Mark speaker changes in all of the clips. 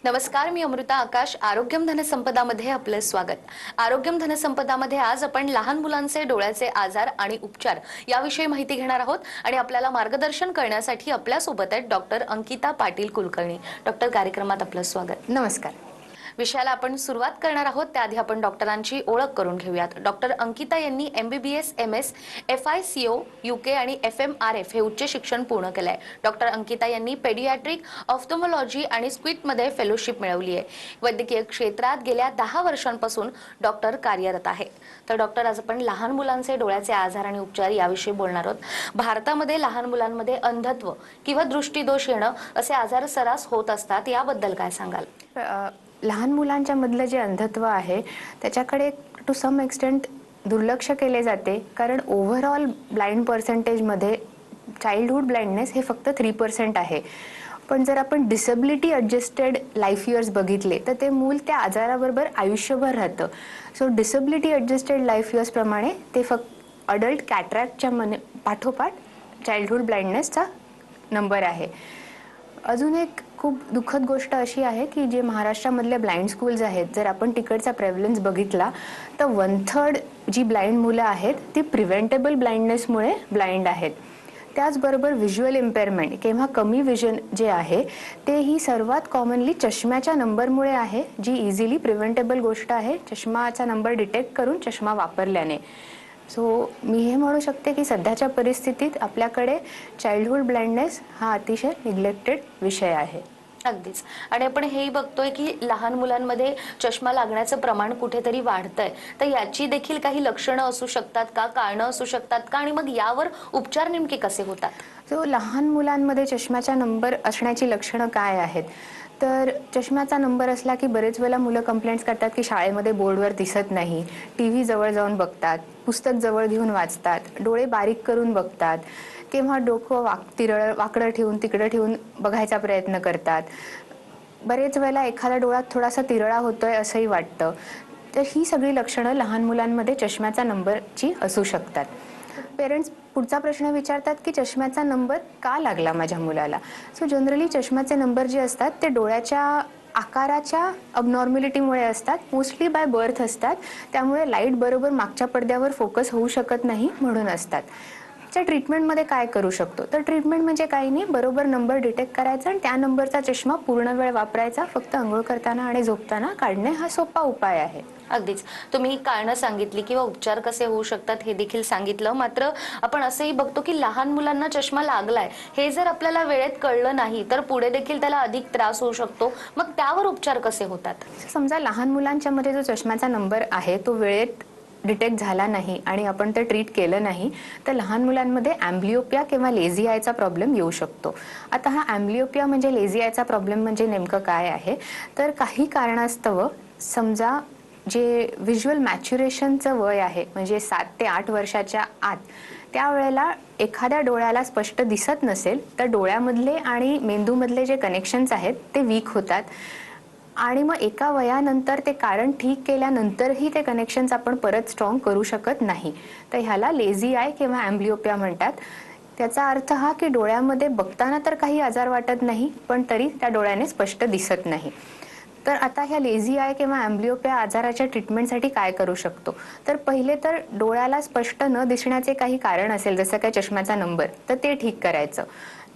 Speaker 1: नमस्कार, मी अमृता आकाश. आरोग्यम धनसंपदामध्ये आपलं स्वागत. आरोग्यम धनसंपदामध्ये आज आपण लहान मुलांचे डोळ्याचे आजार आणि उपचार याविषयी माहिती घेणार आहोत आणि आपल्याला मार्गदर्शन करण्यासाठी आपल्या सोबत आहेत डॉक्टर अंकिता पाटील कुलकर्णी. डॉक्टर, कार्यक्रमात आपलं स्वागत.
Speaker 2: नमस्कार.
Speaker 1: विषयाला आपण सुरुवात करणार आहोत त्याआधी आपण डॉक्टरांची ओळख करून घेऊयात. डॉक्टर अंकिता यांनी MBBS, MS, FICO, UK आणि FMRF हे उच्च शिक्षण पूर्ण केलं आहे. डॉक्टर अंकिता यांनी पेडियाट्रिक ऑफ्थॉल्मॉलॉजी आणि स्क्विटमध्ये फेलोशिप मिळवली आहे. वैद्यकीय क्षेत्रात गेल्या 10 वर्षांपासून डॉक्टर कार्यरत आहे. तर डॉक्टर, आज आपण लहान मुलांचे डोळ्याचे आजार आणि उपचार याविषयी बोलणार आहोत. भारतामध्ये लहान मुलांमध्ये अंधत्व किंवा दृष्टीदोष येणं असे आजार सर्रास होत असतात, याबद्दल काय सांगाल?
Speaker 2: लहान मुलांच्या मधलं जे अंधत्व आहे त्याच्याकडे टू सम एक्सटेंट दुर्लक्ष केले जाते, कारण ओव्हरऑल ब्लाइंड पर्सेंटेजमध्ये चाइल्डहुड ब्लाइंडनेस हे फक्त 3% आहे. पण जर आपण डिसेबिलिटी ॲडजस्टेड लाईफ इयर्स बघितले तर ते मूल त्या आजाराबरोबर आयुष्यभर राहतं. सो डिसेबिलिटी ॲडजस्टेड लाईफ इयर्सप्रमाणे ते फक्त अडल्ट कॅटरॅक्टच्या पाठोपाठ चाइल्डहुड ब्लाइंडनेसचा नंबर आहे. अजून एक खूप दुःखद गोष्ट अशी आहे की जे महाराष्ट्रामधले ब्लाइंड स्कूल्स आहेत, जर आपण तिकडचा प्रेव्हलन्स बघितला तर 1/3 जी ब्लाइंड मुलं आहेत ती प्रिव्हेंटेबल ब्लाइंडनेसमुळे ब्लाइंड आहेत. त्याचबरोबर व्हिज्युअल इम्पेअरमेंट किंवा कमी विजन जे आहे ते ही सर्वात कॉमनली चष्म्याच्या नंबरमुळे आहे, जी इझिली प्रिव्हेंटेबल गोष्ट आहे चष्माचा नंबर डिटेक्ट करून चष्मा वापरल्याने. सो मी हे म्हणू शकते की सध्याच्या परिस्थितीत आपल्याकडे चाइल्डहुड ब्लाइंडनेस हा अतिशय निग्लेक्टेड विषय आहे.
Speaker 1: अगदीच. आणि आपण हेही बघतोय की लहान मुलांमध्ये चष्मा लागण्याचं प्रमाण कुठेतरी वाढतंय. तर याची देखील काही लक्षणं असू शकतात का, कारणं असू शकतात का, आणि मग यावर उपचार नेमके कसे होतात?
Speaker 2: सो लहान मुलांमध्ये चष्म्याचा नंबर असण्याची लक्षणं काय आहेत? तर चष्म्याचा नंबर असला की बरेच वेळेला मुलं कंप्लेंट्स करतात की शाळेमध्ये बोर्डवर दिसत नाही, TV जवळ जाऊन बघतात, पुस्तक जवळ घेऊन वाचतात, डोळे बारीक करून बघतात किंवा डोकं वाकडं ठेवून तिकडं ठेवून बघायचा प्रयत्न करतात. बरेच वेळेला एखादा डोळा थोडासा तिरळा होतोय असंही वाटतं. तर ही सगळी लक्षणं लहान मुलांमध्ये चष्म्याचा नंबरची असू शकतात. पेरेंट्स पुढचा प्रश्न विचारतात की चष्म्याचा नंबर का लागला माझ्या मुलाला? सो जनरली चष्म्याचे नंबर जे असतात ते डोळ्याच्या आकाराच्या अबनॉर्मॅलिटीमुळे असतात, मोस्टली बाय बर्थ असतात. त्यामुळे लाईट बरोबर मागच्या पडद्यावर फोकस होऊ शकत नाही म्हणून असतात. त्या ट्रीटमेंटमध्ये काय करू शकतो? तर ट्रीटमेंट म्हणजे काही नाही, बरोबर नंबर डिटेक्ट करायचा आणि त्या नंबरचा चष्मा पूर्ण वेळ वापरायचा. फक्त अंघोळ करताना आणि झोपताना काढणे हा सोपा उपाय आहे.
Speaker 1: अगदीच. तुम्ही कारणं सांगितली किंवा उपचार कसे होऊ शकतात हे देखील सांगितलं. मात्र आपण असंही बघतो की लहान मुलांना चष्मा लागलाय हे जर आपल्याला वेळेत कळलं नाही तर पुढे देखील त्याला अधिक त्रास होऊ शकतो. मग त्यावर उपचार कसे होतात?
Speaker 2: समजा लहान मुलांच्या मध्ये जो चष्म्याचा नंबर आहे तो वेळेत डिटेक्ट झाला नाही आणि आपण ते ट्रीट केलं नाही तर लहान मुलांमध्ये ॲम्ब्लिओपिया किंवा लेझी आयचा प्रॉब्लेम येऊ शकतो. आता हा ॲम्ब्लिओपिया म्हणजे लेझी आयचा प्रॉब्लेम म्हणजे नेमकं काय आहे? तर काही कारणास्तव समजा जे व्हिज्युअल मॅच्युरेशनचं वय आहे म्हणजे 7 ते 8 वर्षाच्या आत, त्यावेळेला एखाद्या डोळ्याला स्पष्ट दिसत नसेल तर डोळ्यामधले आणि मेंदूमधले जे कनेक्शन्स आहेत ते वीक होतात आणि मग एका वयानंतर ते कारण ठीक केल्यानंतरही ते कनेक्शन्स आपण परत स्ट्रॉंग करू शकत नाही. तर ह्याला लेझी आय किंवा ॲम्ब्लिओपिया म्हणतात. त्याचा अर्थ हा की डोळ्यामध्ये बघताना तर काही आजार वाटत नाही पण तरी त्या डोळ्याने स्पष्ट दिसत नाही. तर आता ह्या लेझी आय किंवा ॲम्ब्लिओपिया आजाराच्या ट्रीटमेंटसाठी काय करू शकतो? तर पहिले तर डोळ्याला स्पष्ट न दिसण्याचे काही कारण असेल जसं काय चष्म्याचा नंबर, तर ते ठीक करायचं.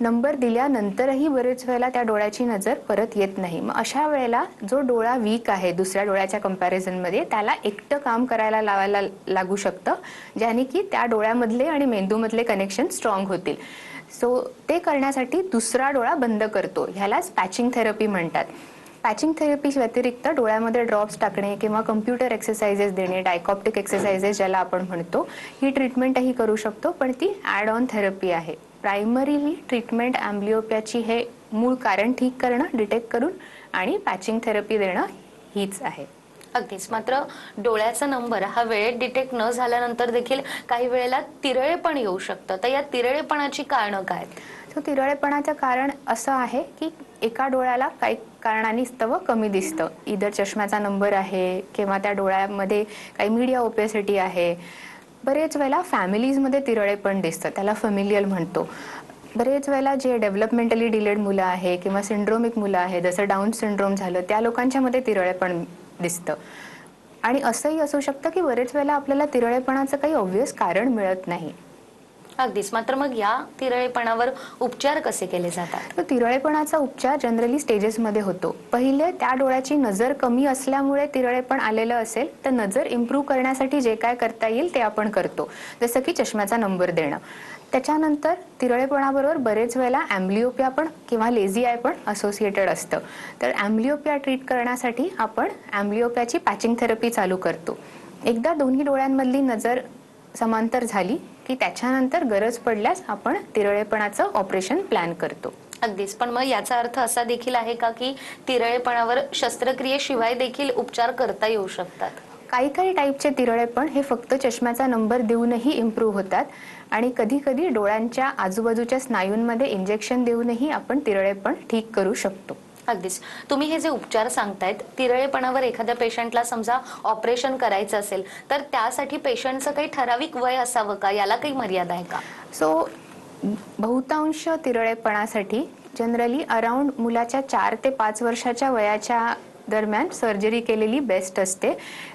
Speaker 2: नंबर दिल्यानंतरही बरेच वेळेला त्या डोळ्याची नजर परत येत नाही. मग अशा वेळेला जो डोळा वीक आहे दुसऱ्या डोळ्याच्या कंपॅरिझनमध्ये त्याला एकटं काम करायला लावायला लागू शकतं, ज्याने की त्या डोळ्यामधले आणि मेंदूमधले कनेक्शन स्ट्रॉंग होतील. सो ते करण्यासाठी दुसरा डोळा बंद करतो, ह्यालाच पॅचिंग थेरपी म्हणतात. पॅचिंग थेरपी व्यतिरिक्त डोळ्यामध्ये ड्रॉप्स टाकणे किंवा कम्प्युटर एक्सरसाइजेस देणे, डायकॉप्टिक एक्सरसाइजेस ज्याला आपण म्हणतो, ही ट्रीटमेंटही करू शकतो पण ती ॲड ऑन थेरपी आहे. प्रायमरीली ट्रीटमेंट ॲम्ब्लिओपियाची हे मूळ कारण ठीक करणं, डिटेक्ट करून आणि पॅचिंग थेरपी देणं हीच आहे.
Speaker 1: अगदीच. मात्र डोळ्याचा नंबर हा वेळेत डिटेक्ट न झाल्यानंतर देखील काही वेळेला तिरळेपण येऊ शकतं. तर या तिरळेपणाची कारणं काय?
Speaker 2: सो तिरळेपणाचं कारण असं आहे की एका डोळ्याला काही कारणानिस्तव कमी दिसतं. इधर चष्म्याचा नंबर आहे किंवा त्या डोळ्यामध्ये काही मीडिया ओपेसिटी आहे. बरेच वेळेला फॅमिलीजमध्ये तिरळेपण दिसतं, त्याला फॅमिलियल म्हणतो. बरेच वेळेला जे डेव्हलपमेंटली डिलेड मुलं आहे किंवा सिंड्रोमिक मुलं आहे, जसं डाऊन सिंड्रोम झालं, त्या लोकांच्या मध्ये तिरळेपण दिसतं. आणि असंही असू शकतं की बरेच वेळेला आपल्याला तिरळेपणाचं काही ऑब्व्हियस कारण मिळत नाही.
Speaker 1: अगदीच. मात्र मग या तिरळेपणावर उपचार कसे केले जातात?
Speaker 2: तर तिरळेपणाचा उपचार जनरली स्टेजेसमध्ये होतो. पहिले त्या डोळ्याची नजर कमी असल्यामुळे तिरळेपण आलेलं असेल तर नजर इम्प्रूव्ह करण्यासाठी जे काय करता येईल ते आपण करतो, जसं की चष्म्याचा नंबर देणं. त्याच्यानंतर तिरळेपणाबरोबर बरेच वेळेला ॲम्ब्लिओपिया पण किंवा लेझी आय पण असोसिएटेड असतं. तर ॲम्ब्लिओपिया ट्रीट करण्यासाठी आपण ॲम्ब्लिओपियाची पॅचिंग थेरपी चालू करतो. एकदा दोन्ही डोळ्यांमधली नजर समांतर झाली की त्याच्यानंतर गरज पडल्यास आपण तिरळेपणाचं ऑपरेशन प्लॅन करतो.
Speaker 1: अगदीच. पण मग याचा अर्थ असा देखील आहे का की तिरळेपणावर शस्त्रक्रियेशिवाय देखील उपचार करता येऊ शकतात?
Speaker 2: काही काही टाईपचे तिरळेपण हे फक्त चष्म्याचा नंबर देऊनही इम्प्रूव्ह होतात आणि कधी कधी डोळ्यांच्या आजूबाजूच्या स्नायूंमध्ये इंजेक्शन देऊनही आपण तिरळेपण ठीक करू शकतो.
Speaker 1: अगदीच. तुम्ही हे जे उपचार सांगतायत, तिरळेपणावर एखाद्या पेशंटला समजा ऑपरेशन करायचं असेल तर त्यासाठी पेशंटचं काही ठराविक वय असावं का? याला काही मर्यादा आहे का?
Speaker 2: सो बहुतांश तिरळेपणासाठी जनरली अराउंड मुलाच्या 4 ते 5 वर्षाच्या वयाच्या दरम्यान सर्जरी केलेली बेस्ट असते.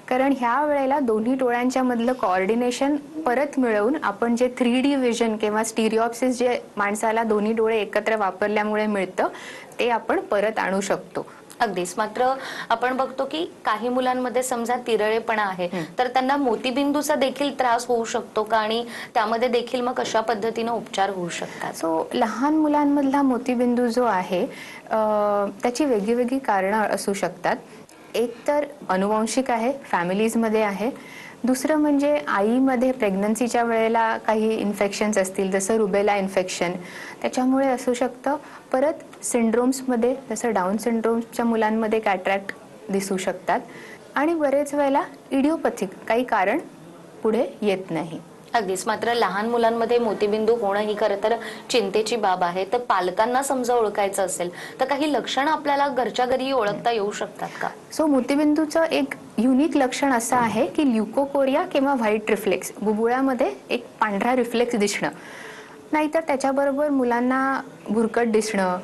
Speaker 2: कारण ह्या वेळेला दोन्ही डोळ्यांच्या मधलं कोऑर्डिनेशन परत मिळवून आपण जे 3D विजन किंवा स्टिरिओप्सिस जे माणसाला दोन्ही डोळे एकत्र वापरल्यामुळे मिळतं ते आपण परत आणू शकतो.
Speaker 1: अगदीच. मात्र आपण बघतो की काही मुलांमध्ये समजा तिरळेपणा आहे तर त्यांना मोतीबिंदूचा देखील त्रास होऊ शकतो का? आणि त्यामध्ये देखील मग कशा पद्धतीने उपचार होऊ शकतात?
Speaker 2: सो लहान मुलांमधला मोतीबिंदू जो आहे त्याची वेगळी कारणं असू शकतात. एक तर अनुवांशिक आहे, फॅमिलीजमध्ये आहे. दुसरं म्हणजे आईमध्ये प्रेग्नन्सीच्या वेळेला काही इन्फेक्शन्स असतील, जसं रुबेला इन्फेक्शन, त्याच्यामुळे असू शकतं. परत सिंड्रोम्समध्ये जसं डाऊन सिंड्रोमच्या मुलांमध्ये कॅटरॅक्ट दिसू शकतात. आणि बरेच वेळेला इडिओपॅथिक काही कारण पुढे येत नाही.
Speaker 1: अगदीच. मात्र लहान मुलांमध्ये मोतीबिंदू होणं ही खरं तर चिंतेची बाब आहे. तर पालकांना समजा ओळखायचं असेल तर काही लक्षणं आपल्याला घरच्या घरी ओळखता येऊ शकतात का?
Speaker 2: सो मोतीबिंदूचं एक युनिक लक्षण असं आहे की ल्युकोकोरिया किंवा व्हाईट रिफ्लेक्स, बुबुळामध्ये एक पांढरा रिफ्लेक्स दिसणं, नाहीतर त्याच्याबरोबर मुलांना भुरकट दिसणं,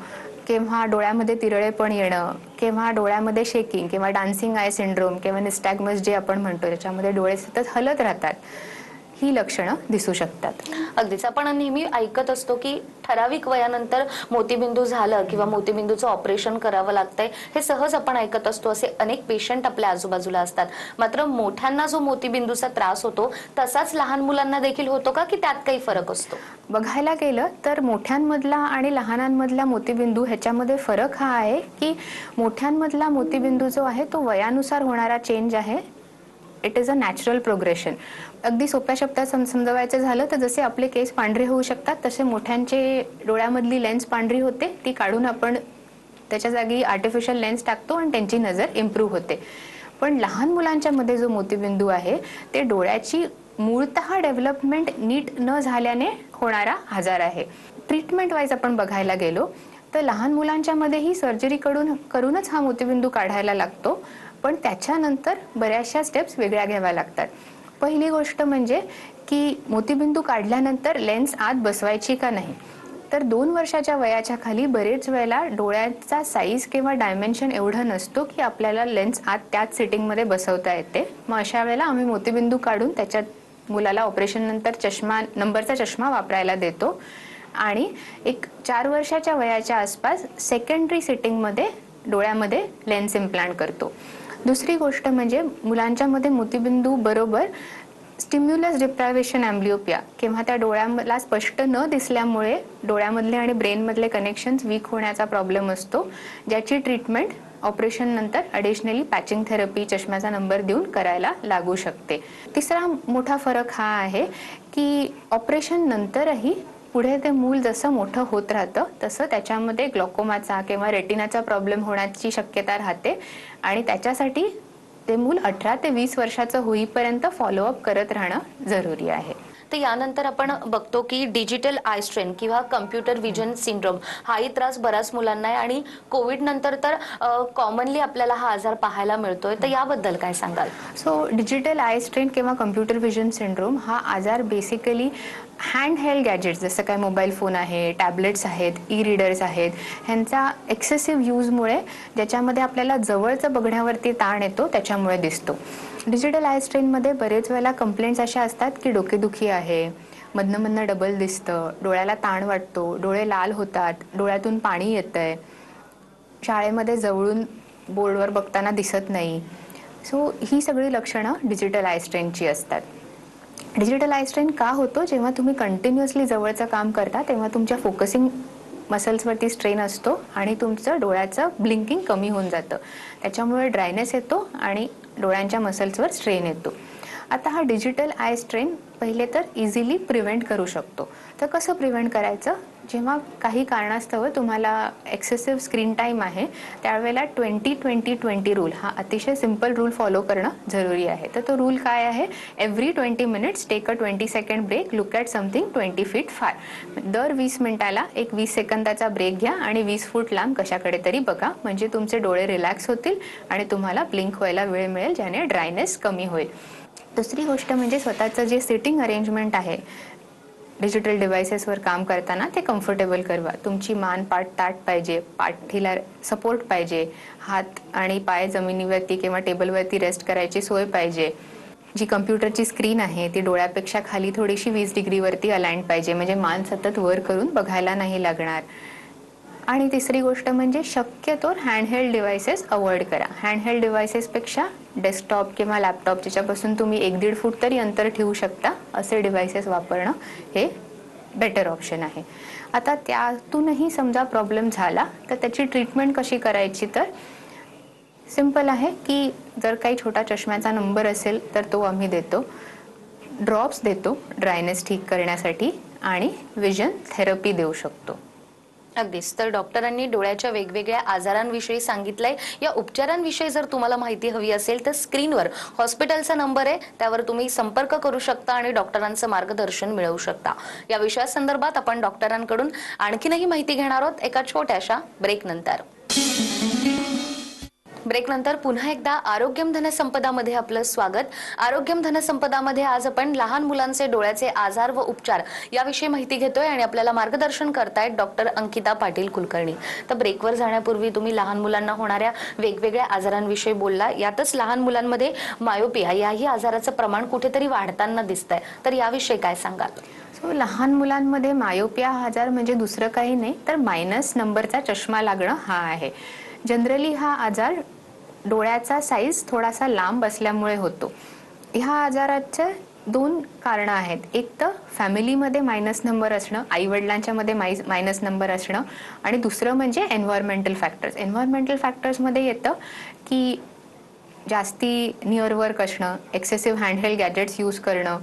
Speaker 2: किंवा डोळ्यामध्ये तिरळेपण येणं, किंवा डोळ्यामध्ये शेकिंग किंवा डान्सिंग आय सिंड्रोम किंवा निस्टॅग्मस जे आपण म्हणतो त्याच्यामध्ये डोळे सतत हलत राहतात, ही लक्षणं दिसू शकतात.
Speaker 1: अगदीच. आपण नेहमी ऐकत असतो की ठराविक वयानंतर मोतीबिंदू झालं किंवा मोतीबिंदूचं ऑपरेशन करावं लागतंय, हे सहज आपण ऐकत असतो. असे अनेक पेशंट आपल्या आजूबाजूला असतात. मात्र मोठ्यांना जो मोतीबिंदूचा त्रास होतो तसाच लहान मुलांना देखील होतो का, की त्यात काही फरक असतो?
Speaker 2: बघायला गेलं तर मोठ्यांमधला आणि लहानांमधला मोतीबिंदू ह्याच्यामध्ये फरक हा आहे की मोठ्यांमधला मोतीबिंदू जो आहे तो वयानुसार होणारा चेंज आहे. It is a natural progression. अगदी सोप्या शब्दात समजवायचं झालं तर जसे आपले केस पांढरे होऊ शकतात तसे मोठ्यांचे डोळ्यामधली लेन्स पांढरी होते, ती काढून आपण त्याच्या जागी आर्टिफिशियल लेन्स टाकतो आणि त्यांची नजर इम्प्रूव्ह होते. पण लहान मुलांच्या मध्ये जो मोतीबिंदू आहे ते डोळ्याची मूळतः डेव्हलपमेंट नीट न झाल्याने होणारा आजार आहे. ट्रीटमेंट वाईज आपण बघायला गेलो तर लहान मुलांच्या मध्येही सर्जरी करूनच हा मोतीबिंदू काढायला लागतो. पण त्याच्यानंतर बऱ्याचशा स्टेप्स वेगळ्या घ्याव्या लागतात. पहिली गोष्ट म्हणजे की मोतीबिंदू काढल्यानंतर लेन्स आत बसवायची का नाही. तर 2 वर्षाच्या वयाच्या खाली बरेच वेळेला डोळ्याचा साईज किंवा डायमेन्शन एवढं नसतो की आपल्याला लेन्स आत त्याच सिटिंगमध्ये बसवता येते. मग अशा वेळेला आम्ही मोतीबिंदू काढून त्याच्यात मुलाला ऑपरेशन नंतर नंबरचा चष्मा वापरायला देतो आणि एक 4 वर्षाच्या वयाच्या आसपास सेकंडरी सिटिंगमध्ये डोळ्यामध्ये लेन्स इम्प्लांट करतो. दुसरी गोष्ट म्हणजे मुलांच्या मध्ये मोतीबिंदू बरोबर स्टिम्युलस डिप्रायव्हेशन ॲम्ब्लिओपिया किंवा त्या डोळ्याला स्पष्ट न दिसल्यामुळे डोळ्यामधले आणि ब्रेनमधले कनेक्शन्स वीक होण्याचा प्रॉब्लेम असतो, ज्याची ट्रीटमेंट ऑपरेशन नंतर ॲडिशनली पॅचिंग थेरपी चष्म्याचा नंबर देऊन करायला लागू शकते. तिसरा मोठा फरक हा आहे की ऑपरेशन नंतरही पुढे ते मूल जसं मोठं होत राहतं तसं त्याच्यामध्ये ग्लॉकोमाचा किंवा रेटिनाचा प्रॉब्लेम होण्याची शक्यता राहते आणि त्याच्यासाठी ते मूल 18 ते 20 वर्षाचं होईपर्यंत फॉलोअप करत राहणं जरुरी आहे.
Speaker 1: तर यानंतर आपण बघतो की डिजिटल आय स्ट्रेन किंवा कम्प्युटर विजन सिंड्रोम हाही त्रास बऱ्याच मुलांना आहे आणि कोविड नंतर तर कॉमनली आपल्याला हा आजार पाहायला मिळतोय. तर याबद्दल काय सांगाल?
Speaker 2: सो डिजिटल आय स्ट्रेन किंवा कम्प्युटर विजन सिंड्रोम हा आजार बेसिकली हँड हेल्ड गॅजेट्स जसं काय मोबाईल फोन आहे, टॅबलेट्स आहेत, ई रीडर्स आहेत, ह्यांचा एक्सेसिव्ह यूजमुळे ज्याच्यामध्ये आपल्याला जवळचं बघण्यावरती ताण येतो त्याच्यामुळे दिसतो. डिजिटल आय स्ट्रेनमध्ये बरेच वेळेला कंप्लेंट्स अशा असतात की डोकेदुखी आहे, मधनं डबल दिसतं, डोळ्याला ताण वाटतो, डोळे लाल होतात, डोळ्यातून पाणी येतंय, शाळेमध्ये जवळून बोर्डवर बघताना दिसत नाही. सो ही सगळी लक्षणं डिजिटल आय स्ट्रेनची असतात. डिजिटल आय स्ट्रेन का होतो? जेव्हा तुम्ही कंटिन्युअसली जवळचं काम करता तेव्हा तुमच्या फोकसिंग मसल्सवरती स्ट्रेन असतो आणि तुमचं डोळ्याचं ब्लिंकिंग कमी होऊन जातं. त्याच्यामुळे ड्रायनेस येतो आणि डोळ्यांच्या मसल्सवर स्ट्रेन येतो. आता हा डिजिटल आय स्ट्रेन पहिले तर इझिली प्रिव्हेंट करू शकतो. तर कसं प्रिव्हेंट करायचं? जेव्हा काही कारणास्तव तुम्हाला एक्सेसिव्ह स्क्रीन टाईम आहे त्यावेळेला 20-20-20 रूल हा अतिशय सिंपल रूल फॉलो करणं जरुरी आहे. तर तो रूल काय आहे? Every 20 minutes take a 20 second break, look at something 20 feet far. दर 20 मिनिटाला एक 20 सेकंदाचा ब्रेक घ्या आणि 20 फूट लांब कशाकडे तरी बघा. म्हणजे तुमचे डोळे रिलॅक्स होतील आणि तुम्हाला ब्लिंक व्हायला वेळ मिळेल, ज्याने ड्रायनेस कमी होईल. दुसरी गोष्ट म्हणजे स्वतःचं जे सिटिंग अरेंजमेंट आहे डिजिटल डिव्हायसेसवर काम करताना ते कम्फर्टेबल करवा. तुमची मान पाठ ताठ पाहिजे, पाठीला सपोर्ट पाहिजे, हात आणि पाय जमिनीवरती किंवा टेबलवरती रेस्ट करायची सोय पाहिजे. जी कम्प्युटरची स्क्रीन आहे ती डोळ्यापेक्षा खाली थोडीशी 20 डिग्रीवरती अलाइंड पाहिजे, म्हणजे मान सतत वर करून बघायला नाही लागणार. आणि तिसरी गोष्ट म्हणजे शक्यतो हँडहेल्ड डिव्हायसेस अवॉइड करा. हँडहेल्ड डिव्हायसेसपेक्षा डेस्कटॉप किंवा लॅपटॉप ज्याच्यापासून तुम्ही 1-1.5 फूट तरी अंतर ठेवू शकता असे डिव्हायसेस वापरणं हे बेटर ऑप्शन आहे. आता त्यातूनही समजा प्रॉब्लेम झाला तर त्याची ट्रीटमेंट कशी करायची? तर सिंपल आहे की जर काही छोटा चष्म्याचा नंबर असेल तर तो आम्ही देतो, ड्रॉप्स देतो ड्रायनेस ठीक करण्यासाठी आणि विजन थेरपी देऊ शकतो.
Speaker 1: अगदीच. तर डॉक्टरांनी डोळ्याच्या वेगवेगळ्या आजारांविषयी सांगितलंय. या उपचारांविषयी जर तुम्हाला माहिती हवी असेल तर स्क्रीनवर हॉस्पिटलचा नंबर आहे, त्यावर तुम्ही संपर्क करू शकता आणि डॉक्टरांचं मार्गदर्शन मिळवू शकता. या विषयासंदर्भात आपण डॉक्टरांकडून आणखीनही माहिती घेणार आहोत एका छोट्याशा ब्रेकनंतर. ब्रेकनंतर पुन्हा एकदा आरोग्यम धनसंपदामध्ये आपलं स्वागत. आरोग्यम धनसंपदामध्ये आज आपण लहान मुलांचे डोळ्याचे आजार व उपचार याविषयी माहिती घेतोय आणि आपल्याला मार्गदर्शन करतायत डॉक्टर अंकिता पाटील कुलकर्णी. तर ब्रेकवर जाण्यापूर्वी तुम्ही लहान मुलांना होणाऱ्या वेगवेगळ्या आजारांविषयी बोलला. यातच लहान मुलांमध्ये मायोपिया याही आजाराचं प्रमाण कुठेतरी वाढताना दिसतंय. तर याविषयी काय सांगाल?
Speaker 2: लहान मुलांमध्ये मायोपिया हा आजार म्हणजे दुसरं काही नाही तर मायनस नंबरचा चष्मा लागणं हा आहे. जनरली हा आजार डोळ्याचा साईज थोडासा लांब असल्यामुळे होतो. ह्या आजाराचे 2 कारणं आहेत. एक तर फॅमिलीमध्ये मायनस नंबर असणं, आई वडिलांच्या मध्ये मायनस नंबर असणं, आणि दुसरं म्हणजे एन्व्हायरमेंटल फॅक्टर्स. एन्व्हायरमेंटल फॅक्टर्समध्ये येतं की जास्ती नियर वर्क असणं, एक्सेसिव्ह हँडहेल्ड गॅजेट्स यूज करणं,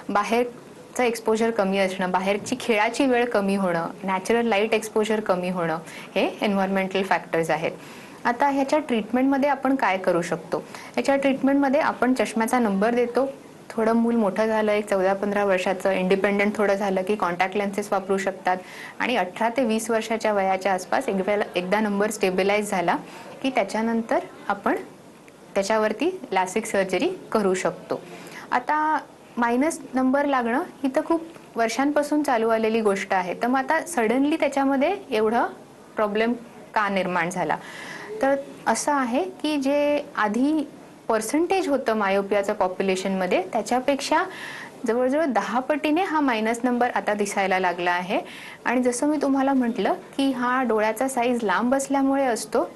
Speaker 2: बाहेरचं एक्सपोजर कमी असणं, बाहेरची खेळाची वेळ कमी होणं, नॅचरल लाईट एक्सपोजर कमी होणं, हे एन्व्हायरमेंटल फॅक्टर्स आहेत. आता ह्याच्या ट्रीटमेंटमध्ये आपण काय करू शकतो? ह्याच्या ट्रीटमेंटमध्ये आपण चष्म्याचा नंबर देतो. थोडं मूल मोठं झालं, एक 14-15 वर्षाचं, इंडिपेंडंट थोडं झालं की कॉन्टॅक्ट लेन्सेस वापरू शकतात. आणि 18 ते 20 वर्षाच्या वयाच्या आसपास एकदा नंबर स्टेबिलाइज झाला की त्याच्यानंतर आपण त्याच्यावरती लॅसिक सर्जरी करू शकतो. आता मायनस नंबर लागणं ही तर खूप वर्षांपासून चालू आलेली गोष्ट आहे. तर मग आता सडनली त्याच्यामध्ये एवढा प्रॉब्लेम का निर्माण झाला? तर असं आहे की जे आधी पर्सेंटेज होतं मायोपियाचं पॉप्युलेशनमध्ये त्याच्यापेक्षा जवळजवळ 10 पटीने हा मायनस नंबर आता दिसायला लागला आहे. आणि जसं मी तुम्हाला म्हटलं की हा डोळ्याचा साईज लांब असल्यामुळे असतो,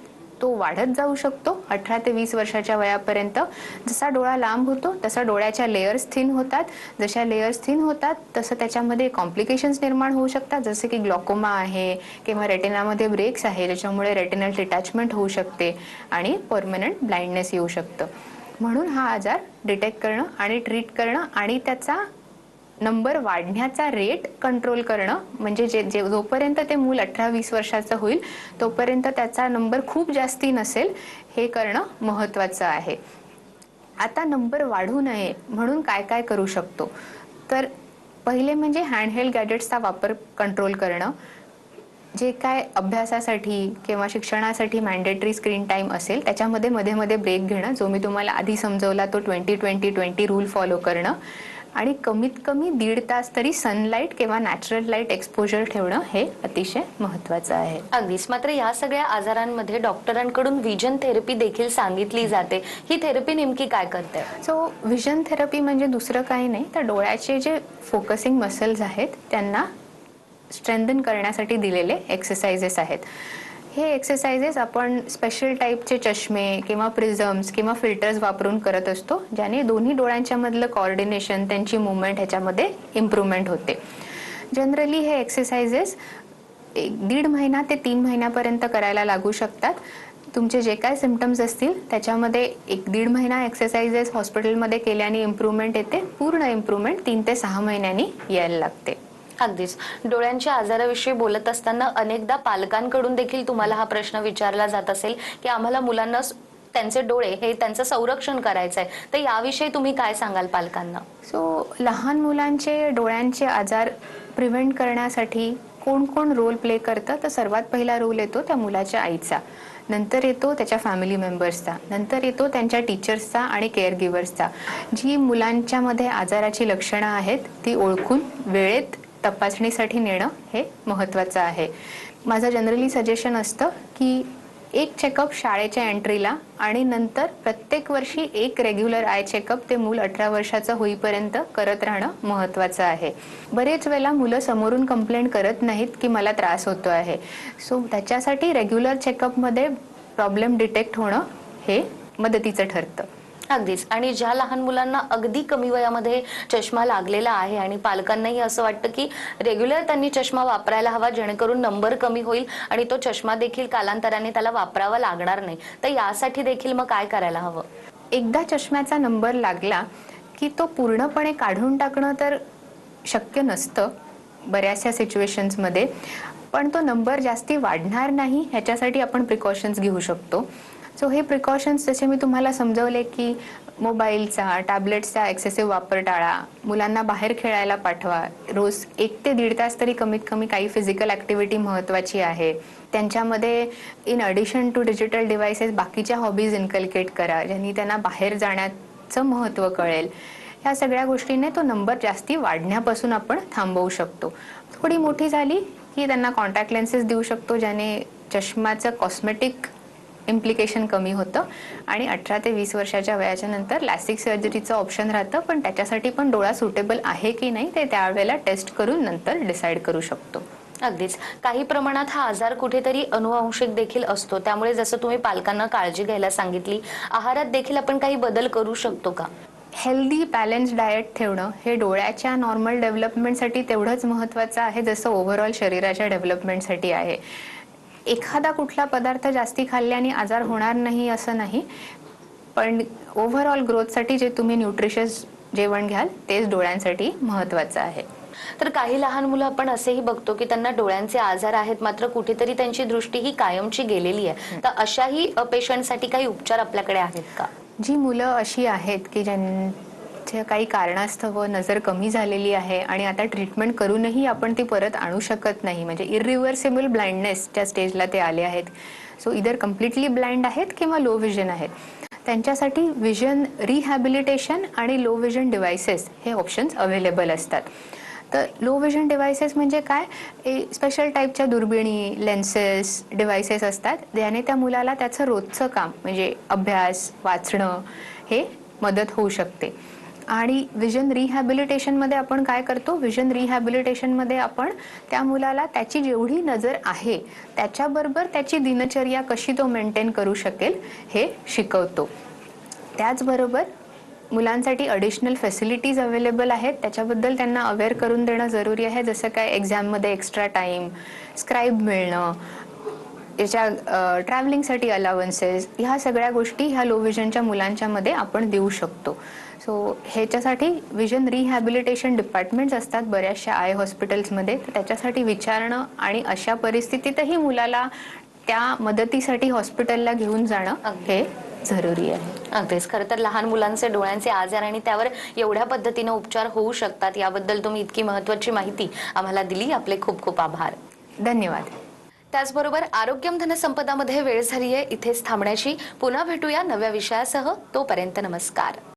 Speaker 2: तो वाढत जाऊ शकतो 18 ते 20 वर्षाच्या वयापर्यंत. जसा डोळा लांब होतो तसा डोळ्याच्या लेयर्स थिन होतात. जशा लेयर्स थिन होतात तसं त्याच्यामध्ये कॉम्प्लिकेशन्स निर्माण होऊ शकतात, जसे की ग्लॉकोमा आहे किंवा रेटिनामध्ये ब्रेक्स आहे, ज्याच्यामुळे रेटिनल डिटॅचमेंट होऊ शकते आणि परमनंट ब्लाइंडनेस येऊ शकतं. म्हणून हा आजार डिटेक्ट करणं आणि ट्रीट करणं आणि त्याचा नंबर वाढण्याचा रेट कंट्रोल करणं, म्हणजे जोपर्यंत ते मूल 18-20 वर्षाचं होईल तोपर्यंत त्याचा नंबर खूप जास्ती नसेल हे करणं महत्त्वाचं आहे. आता नंबर वाढू नये म्हणून काय काय करू शकतो? तर पहिले म्हणजे हँडहेल्ड गॅजेट्सचा वापर कंट्रोल करणं. जे काय अभ्यासासाठी किंवा शिक्षणासाठी मॅन्डेटरी स्क्रीन टाईम असेल त्याच्यामध्ये मध्ये मध्ये ब्रेक घेणं, जो मी तुम्हाला आधी समजवला तो 20-20-20 रूल फॉलो करणं. आणि कमीत कमी 1.5 तास तरी सनलाईट किंवा नॅचरल लाईट एक्सपोजर ठेवणं हे अतिशय महत्त्वाचं आहे.
Speaker 1: अगदीच. मात्र या सगळ्या आजारांमध्ये डॉक्टरांकडून विजन थेरपी देखील सांगितली जाते. ही थेरपी नेमकी काय करते?
Speaker 2: सो विजन थेरपी म्हणजे दुसरं काही नाही तर डोळ्याचे जे फोकसिंग मसल्स आहेत त्यांना स्ट्रेंथन करण्यासाठी दिलेले एक्सरसाइजेस आहेत. हे एक्सरसाइजेस आपण स्पेशल टाईपचे चष्मे किंवा प्रिझम्स किंवा फिल्टर्स वापरून करत असतो, ज्याने दोन्ही डोळ्यांच्या मधलं कोऑर्डिनेशन, त्यांची मुवमेंट ह्याच्यामध्ये इम्प्रूव्हमेंट होते. जनरली हे एक्सरसाइजेस 1.5 महिना ते 3 महिन्यापर्यंत करायला लागू शकतात. तुमचे जे काय सिम्पटम्स असतील त्याच्यामध्ये 1-1.5 महिना एक्सरसाइजेस हॉस्पिटलमध्ये केल्याने इम्प्रूव्हमेंट येते. पूर्ण इम्प्रूव्हमेंट 3 ते 6 महिन्यांनी यायला लागते.
Speaker 1: अगदीच. डोळ्यांच्या आजाराविषयी बोलत असताना अनेकदा पालकांकडून देखील तुम्हाला हा प्रश्न विचारला जात असेल की आम्हाला मुलांना त्यांचे डोळे हे त्यांचं संरक्षण करायचं आहे, तर याविषयी तुम्ही काय सांगाल पालकांना?
Speaker 2: सो लहान मुलांचे डोळ्यांचे आजार प्रिव्हेंट करण्यासाठी कोण कोण रोल प्ले करतं, तर सर्वात पहिला रोल येतो त्या मुलाच्या आईचा, नंतर येतो त्याच्या फॅमिली मेंबर्सचा, नंतर येतो त्यांच्या टीचर्सचा आणि केअर गिव्हर्सचा. जी मुलांच्यामध्ये आजाराची लक्षणं आहेत ती ओळखून वेळेत तपासणीसाठी नेणं हे महत्त्वाचं आहे. माझं जनरली सजेशन असतं की एक चेकअप शाळेच्या एंट्रीला आणि नंतर प्रत्येक वर्षी एक रेग्युलर आय चेकअप ते मूल 18 वर्षाचं होईपर्यंत करत राहणं महत्त्वाचं आहे. बरेच वेळेला मुलं समोरून कंप्लेंट करत नाहीत की मला त्रास होतो आहे. सो त्याच्यासाठी रेग्युलर चेकअपमध्ये प्रॉब्लेम डिटेक्ट होणं हे मदतीचं ठरतं.
Speaker 1: अगदीच. आणि ज्या लहान मुलांना अगदी कमी वयामध्ये चष्मा लागलेला आहे आणि पालकांनाही असं वाटतं की रेग्युलर त्यांनी चष्मा वापरायला हवा, जेणेकरून नंबर कमी होईल आणि तो चष्मा देखील कालांतराने त्याला वापरावा लागणार नाही, तर यासाठी देखील मग काय करायला हवं?
Speaker 2: एकदा चष्म्याचा नंबर लागला की तो पूर्णपणे काढून टाकणं तर शक्य नसतं बऱ्याचशा सिच्युएशन्समध्ये, पण तो नंबर जास्ती वाढणार नाही ह्याच्यासाठी आपण प्रिकॉशन्स घेऊ शकतो. सो हे प्रिकॉशन्स जसे मी तुम्हाला समजवले की मोबाईलचा, टॅबलेट्सचा एक्सेसिव्ह वापर टाळा, मुलांना बाहेर खेळायला पाठवा, रोज 1 ते 1.5 तास तरी कमीत कमी काही फिजिकल ॲक्टिव्हिटी महत्त्वाची आहे. त्यांच्यामध्ये in addition to digital devices बाकीच्या हॉबीज इन्कल्केट करा, ज्यांनी त्यांना बाहेर जाण्याचं महत्त्व कळेल. ह्या सगळ्या गोष्टींनी तो नंबर जास्ती वाढण्यापासून आपण थांबवू शकतो. थोडी मोठी झाली की त्यांना कॉन्टॅक्ट लेन्सेस देऊ शकतो, ज्याने चष्म्याचं कॉस्मेटिक इम्प्लिकेशन कमी होतं. आणि 18 ते 20 वर्षाच्या वयाच्या नंतर लॅसिक सर्जरीचं ऑप्शन राहतं, पण त्याच्यासाठी पण डोळा सुटेबल आहे की नाही ते त्यावेळेला टेस्ट करून नंतर डिसाईड करू शकतो.
Speaker 1: अगदीच. काही प्रमाणात हा आजार कुठेतरी अनुवांशिक देखील असतो, त्यामुळे जसं तुम्ही पालकांना काळजी घ्यायला सांगितली, आहारात देखील आपण काही बदल करू शकतो का?
Speaker 2: हेल्दी बॅलन्स डाएट ठेवणं हे डोळ्याच्या नॉर्मल डेव्हलपमेंटसाठी तेवढंच महत्त्वाचं आहे जसं ओव्हरऑल शरीराच्या डेव्हलपमेंटसाठी आहे. एखादा कुठला पदार्थ जास्ती खाल्ल्याने आजार होणार नाही असं नाही, पण ओव्हरऑल ग्रोथसाठी जे तुम्ही न्यूट्रिशियस जेवण घ्याल तेच डोळ्यांसाठी महत्त्वाचं आहे.
Speaker 1: तर काही लहान मुलं आपण असेही बघतो की त्यांना डोळ्यांचे आजार आहेत, मात्र कुठेतरी त्यांची दृष्टी ही कायमची गेलेली आहे, तर अशाही पेशंटसाठी काही उपचार आपल्याकडे आहेत का?
Speaker 2: जी मुलं अशी आहेत की ज्यांच्या काही कारणास्तव नजर कमी झालेली आहे आणि आता ट्रीटमेंट करूनही आपण ती परत आणू शकत नाही, म्हणजे इरिव्हर्सिबल ब्लाइंडनेसच्या स्टेजला ते आले आहेत. सो इधर कम्प्लिटली ब्लाइंड आहेत किंवा लो विजन आहेत, त्यांच्यासाठी विजन रिहॅबिलिटेशन आणि लो विजन डिव्हायसेस हे ऑप्शन्स अवेलेबल असतात. तर लो विजन डिव्हायसेस म्हणजे काय, स्पेशल टाईपच्या दुर्बिणी, लेन्सेस, डिव्हायसेस असतात, ज्याने त्या मुलाला त्याचं रोजचं काम म्हणजे अभ्यास, वाचणं हे मदत होऊ शकते. आणि विजन रिहॅबिलिटेशनमध्ये आपण काय करतो, विजन रिहॅबिलिटेशनमध्ये आपण त्या मुलाला त्याची जेवढी नजर आहे त्याच्याबरोबर त्याची दिनचर्या कशी तो मेंटेन करू शकेल हे शिकवतो. त्याचबरोबर मुलांसाठी ॲडिशनल फॅसिलिटीज अवेलेबल आहेत, त्याच्याबद्दल त्यांना अवेअर करून देणं जरुरी आहे. जसं काय एक्झाममध्ये एक्स्ट्रा टाईम, स्क्राईब मिळणं, याच्या ट्रॅव्हलिंगसाठी अलावन्सेस, ह्या सगळ्या गोष्टी ह्या लो विजनच्या मुलांच्यामध्ये आपण देऊ शकतो. सो ह्याच्यासाठी विजन रिहॅबिलिटेशन डिपार्टमेंट्स असतात बऱ्याचशा आय हॉस्पिटल्समध्ये, तर त्याच्यासाठी विचारणं आणि अशा परिस्थितीतही मुलाला त्या मदतीसाठी हॉस्पिटलला घेऊन जाणं हे जरुरी आहे.
Speaker 1: अगदीच. खरं तर लहान मुलांचे डोळ्यांचे आजार आणि त्यावर एवढ्या पद्धतीने उपचार होऊ शकतात, याबद्दल तुम्ही इतकी महत्त्वाची माहिती आम्हाला दिली. आपले खूप खूप आभार.
Speaker 2: धन्यवाद.
Speaker 1: त्याचबरोबर आरोग्यम धनसंपदामध्ये वेळ झाली आहे इथेच थांबण्याची. पुन्हा भेटूया नव्या विषयासह. तोपर्यंत नमस्कार.